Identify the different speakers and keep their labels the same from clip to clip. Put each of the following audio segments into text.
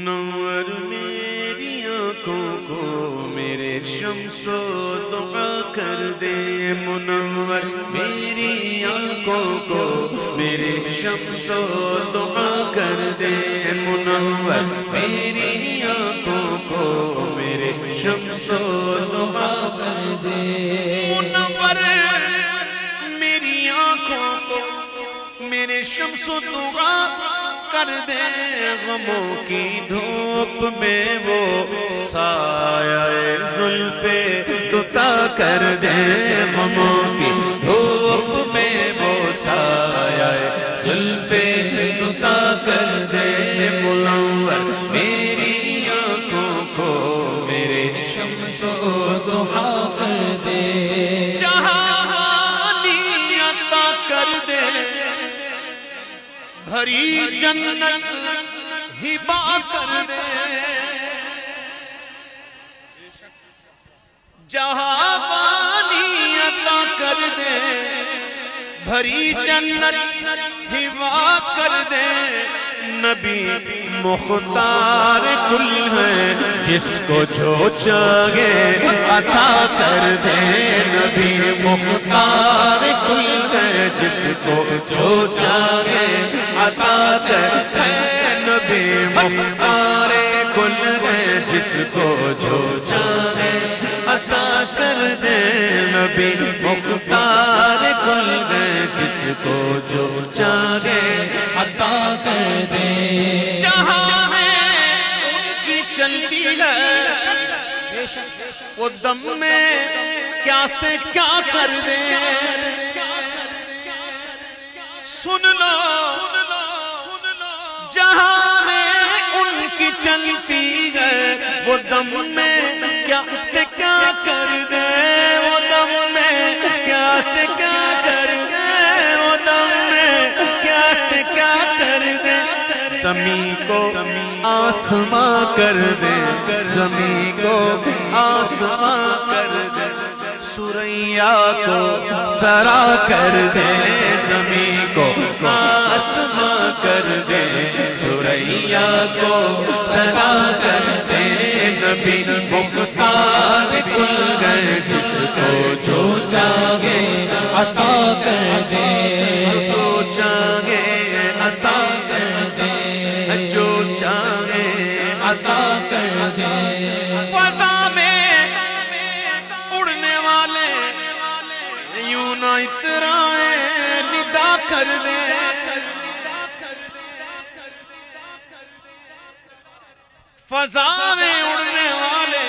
Speaker 1: منور میری آنکھوں کو میرے شمس و دعا کر دے، منور میری آنکھوں کو میرے شمس و دعا کر دے، منور میری آنکھوں کو میرے شمس و دعا کر دے، منور میری آنکھوں کو میرے شمس و دعا کر دے، غموں کی دھوپ میں وہ سایہ زلف دوتا کر دے، غموں کی دھوپ میں وہ سایہ زلف دوتا کر دے، منور میری آنکھوں کو میرے شمس و دعا کر دے، جہانی عطا کر دے، بھری جنت ہبا کر دے، جہانی عطا کر دے، بھری جنت ہبا کر دے، نبی مختار کل ہے جس کو جو چاہے عطا کر دے، نبی مختار کل ہے جس کو جو چاہے عطا کر دے، نبی مختار کل ہے جس کو جو چاہے عطا کر دے، نبی مختار کل ہے جس کو جو چاہے عطا کر دے، جہاں ہے ان کی چلتی ہے وہ دم میں کیا سے کیا کر دے، سن لو جہاں میں ان کی چلتی ہے وہ دم میں کیا سے کیا کر دے، وہ دم میں کیا سے کیا کر دے، وہ دم میں کیا سے کیا کر دے، زمین کو آسماں کر دے، زمین کو آسماں کر دے، سوریا کو سرا کر دے، زمین کو آسماں کر دے، سوریا کو سرا کر دے، نبی مختار کل ہے جس کو جو چاہے عطا کر دے، جو چاہے عطا کر دے، جو چاہے عطا کر دے، فضا میں اڑنے والے یوں نہ اترائے ندا کر دے، فضا میں اڑنے والے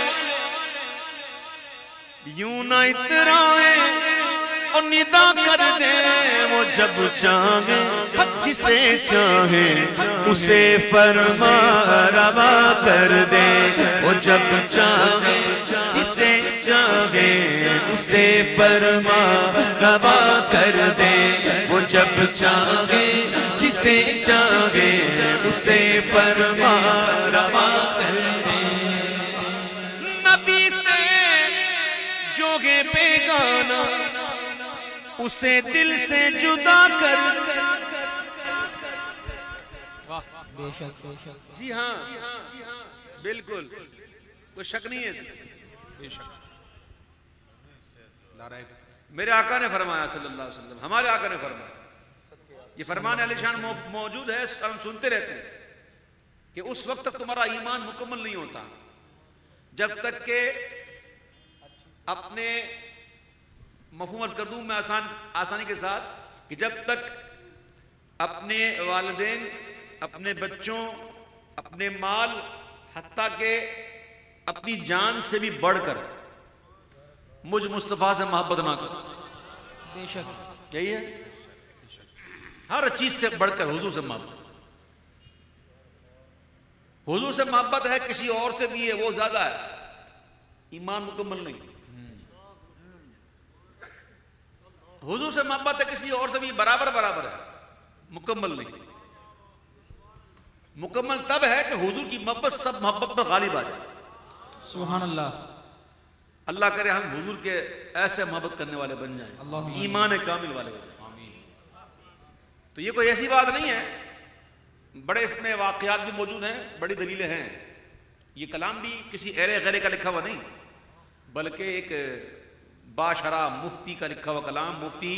Speaker 1: یوں نہ اترائے اور ندا کر دے، وہ جب چاہے جسے چاہے اسے فرما روا کر دے، وہ جب چاہے جسے چاہے اسے فرما روا کر دے، وہ جب چاہے جسے چاہے اسے فرما روا کر دے، نبی سے جو ہے بیگانہ اسے دل سے جدا کر، جی ہاں بالکل کوئی شک نہیں ہے، میرے آقا نے فرمایا صلی اللہ علیہ وسلم، ہمارے آقا نے فرمایا، یہ فرمان علی شان موجود ہے، ہم سنتے رہتے ہیں کہ اس وقت تک تمہارا ایمان مکمل نہیں ہوتا جب تک کہ اپنے مفہوم عرض کر دوں میں آسانی کے ساتھ کہ جب تک اپنے والدین، اپنے بچوں، اپنے مال، حتیٰ کہ اپنی جان سے بھی بڑھ کر مجھ مصطفیٰ سے محبت نہ کرو، بے شک یہی ہے، ہر چیز سے بڑھ کر حضور سے محبت، حضور سے محبت ہے کسی اور سے بھی ہے وہ زیادہ ہے، ایمان مکمل نہیں، حضور سے محبت ہے کسی اور سے بھی برابر ہے، مکمل نہیں، مکمل تب ہے کہ حضور کی محبت سب محبت پر غالب آ جائے،
Speaker 2: سبحان اللہ،
Speaker 1: اللہ کرے ہم حضور کے ایسے محبت کرنے والے بن جائیں، ایمان کامل والے بن جائیں، تو یہ کوئی ایسی بات نہیں ہے بڑے اس میں واقعات بھی موجود ہیں، بڑی دلیلیں ہیں. یہ کلام بھی کسی ایرے غیرے کا لکھا ہوا نہیں، بلکہ ایک باشرہ مفتی کا لکھا ہوا کلام، مفتی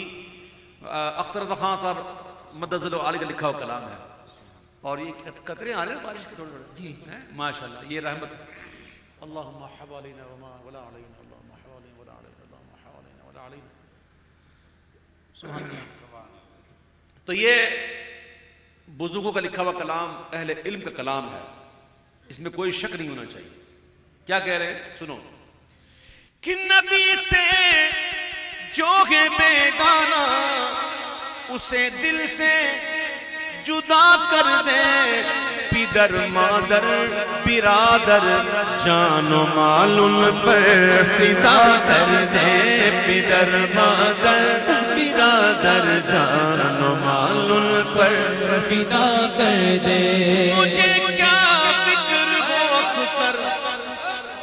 Speaker 1: اختر رضا خان صاحب مدظ اللہ علیہ کا لکھا ہوا کلام ہے. اور یہ قطرے آ رہے ہیں بارش کے تھوڑے تھوڑے، ماشاءاللہ یہ رحمت ہے. اللہم حوالینہ وما ولا علینا، اللہم حوالینہ ولا علینا، اللہم حوالینہ ولا علینا. سبحان اللہ. تو یہ بزرگوں کا لکھا ہوا کلام اہل علم کا کلام ہے، اس میں کوئی شک نہیں ہونا چاہیے. کیا کہہ رہے ہیں سنو. کہ نبی سے جو ہے بیگانہ اسے دل سے جدا کر دے، پدر مادر برادر جان و مال ان پر فدا کر دے، پدر مادر برادر جان و مال ان پر
Speaker 2: فدا کر دے.
Speaker 1: مجھے کیا فکر ہو اختر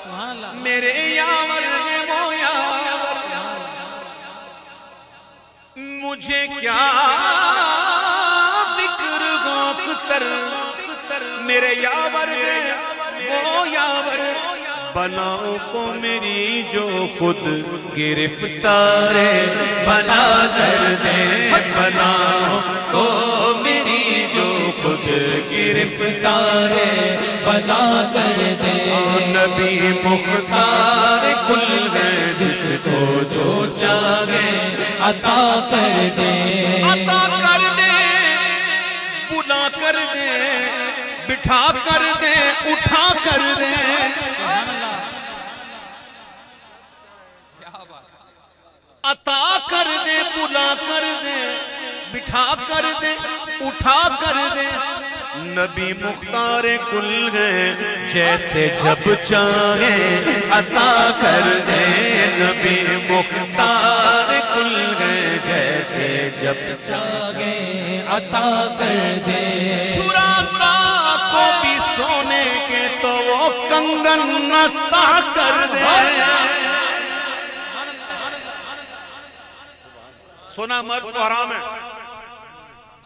Speaker 2: سبحان اللہ.
Speaker 1: میرے یاور نے وہ یاور، مجھے کیا فکر ہو اختر میرے یاور نے وہ یاور، بلاؤں کو میری جو خود گرفتار بنا کر دے، بلاؤں کو میری جو خود گرفتار
Speaker 2: بنا کر دے.
Speaker 1: نبی مختار کل ہے جس کو جو چاہے
Speaker 2: عطا کر دے.
Speaker 1: عطا کر دے، بلا کر دے، بٹھا کر دے، اٹھا کر دے. عطا کر دے، بلا کر دے، بٹھا کر دے، اٹھا کر دے. نبی مختار کل ہے جیسے جب چاہے عطا کر دے. نبی مختار کل ہے جیسے جب
Speaker 2: چاہے عطا کر دے.
Speaker 1: سراقہ کو بھی سونے کے تو وہ کنگن عطا کر دے. سونا مرد کو حرام ہے،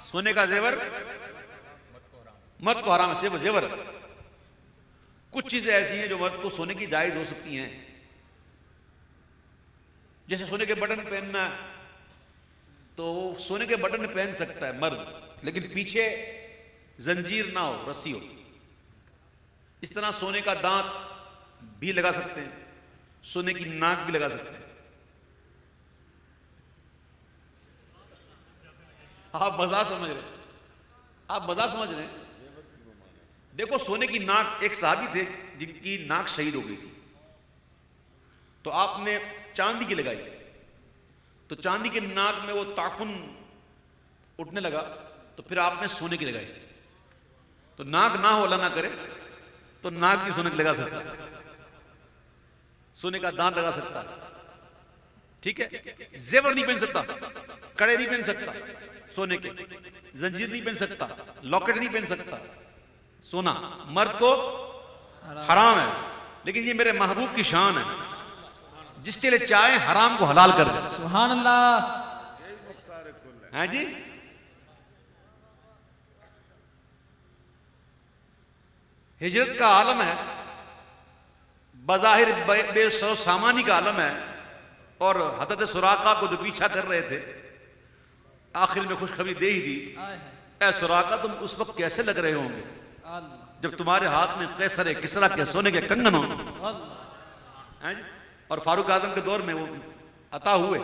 Speaker 1: سونے کا زیور مرد کو حرام ہے. زیور کچھ چیزیں ایسی ہیں جو مرد کو سونے کی جائز ہو سکتی ہیں، جیسے سونے کے بٹن پہننا ہے تو وہ سونے کے بٹن پہن سکتا ہے مرد، لیکن پیچھے زنجیر نہ ہو، رسی ہو. اس طرح سونے کا دانت بھی لگا سکتے ہیں، سونے کی ناک بھی لگا سکتے ہیں. آپ مذاق سمجھ رہے ہیں، آپ مذاق سمجھ رہے ہیں. دیکھو سونے کی ناک، ایک صحابی تھے جن کی ناک شہید ہو گئی تھی، تو آپ نے چاندی کی لگائی، تو چاندی کی ناک میں وہ تعفن اٹھنے لگا، تو پھر آپ نے سونے کی لگائی. تو ناک نہ ہو، اللہ نہ کرے، تو ناک بھی سونے کی لگا سکتا، سونے کا دانت لگا سکتا، ٹھیک ہے. زیور نہیں پہن سکتا، کڑے نہیں پہن سکتا سونے کے، زنجیر نہیں پہن سکتا، لاکٹ نہیں پہن سکتا. سونا مرد کو حرام ہے، لیکن یہ میرے محبوب کی شان ہے، جس کے لیے چاہے حرام کو حلال کر دے.
Speaker 2: سبحان اللہ.
Speaker 1: ہاں جی. ہجرت کا عالم ہے، بظاہر بے سو سامانی کا عالم ہے، اور حضرت سراقہ کو جو پیچھا کر رہے تھے آخر میں خوشخبری دے ہی دی. اے سراقہ تم اس وقت کیسے لگ رہے ہوں گے جب تمہارے ہاتھ میں قیصر کسریٰ کے سونے کے کنگن ہوں. اور فاروق اعظم کے دور میں وہ عطا ہوئے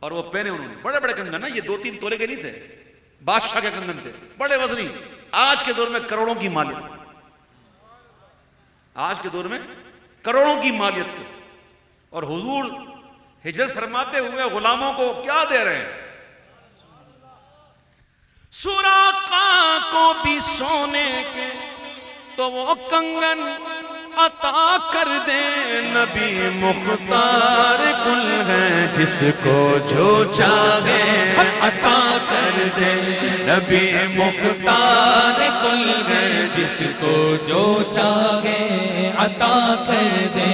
Speaker 1: اور وہ پہنے انہوں نے بڑے بڑے کنگن نا، یہ 2-3 تولے کے نہیں تھے، بادشاہ کے کنگن تھے، بڑے وزنی. آج کے دور میں کروڑوں کی مالیت، آج کے دور میں کروڑوں کی مالیت کے. اور حضور ہجرت فرماتے ہوئے غلاموں کو کیا دے رہے ہیں؟ سراقہ کو بھی سونے کے تو وہ کنگن عطا کر دے. نبی مختار کل ہے جس کو جو چاہے عطا کر دے. نبی مختار کل ہے جس کو جو چاہے
Speaker 2: عطا کر دے.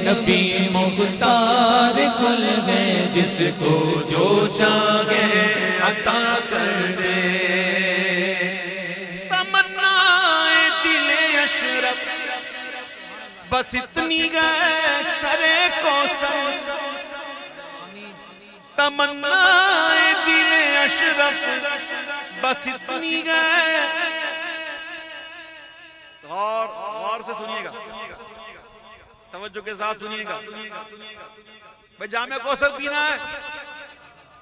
Speaker 2: نبی مختار کل ہے
Speaker 1: جس کو جو چاہے عطا کر دے. اشرف بس اتنی گئے سرے کو سر تمنا دل اشرف بس اتنی گئے. غور سے سنیے گا, توجہ کے ساتھ سنیے گا. بھئی جام کوثر پینا ہے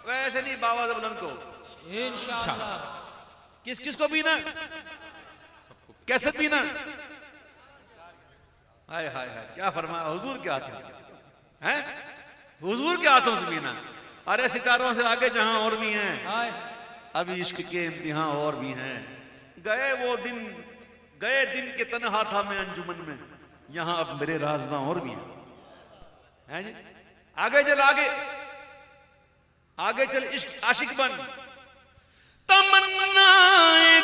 Speaker 1: ویسے نہیں باواز بلند کو,
Speaker 2: انشاءاللہ.
Speaker 1: کس کس کو پینا ہے, کیسے پینا ہے؟ ہائے ہائے ہائے کیا فرمایا حضور کے ہاتھوں سے, ہیں حضور کے ہاتھوں سے پینا. ارے ستاروں سے آگے جہاں اور بھی ہیں, ابھی عشق کے امتحان اور بھی ہیں. گئے دن کے تنہا تھا میں انجمن میں, یہاں اب میرے رازداں اور بھی ہیں جی. آگے چل, آگے چل, عشق عاشق بن. تمنا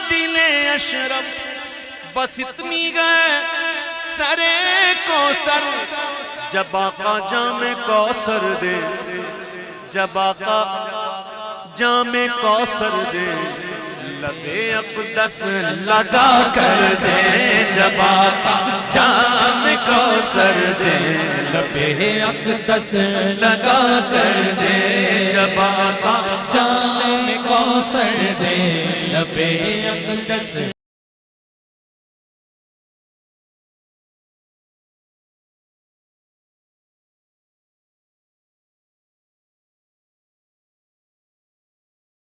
Speaker 1: دل اشرف بس اتنی گئے سرے کو سر, جب آقا جام کوثر دے, جب آقا جام کوثر دے, لبے اقدس
Speaker 2: لگا کر دے, جب آقا جام کوثر دے, لبے اقدس لگا کر دے,
Speaker 1: جب آقا
Speaker 2: جام کوثر دے, لبے اقدس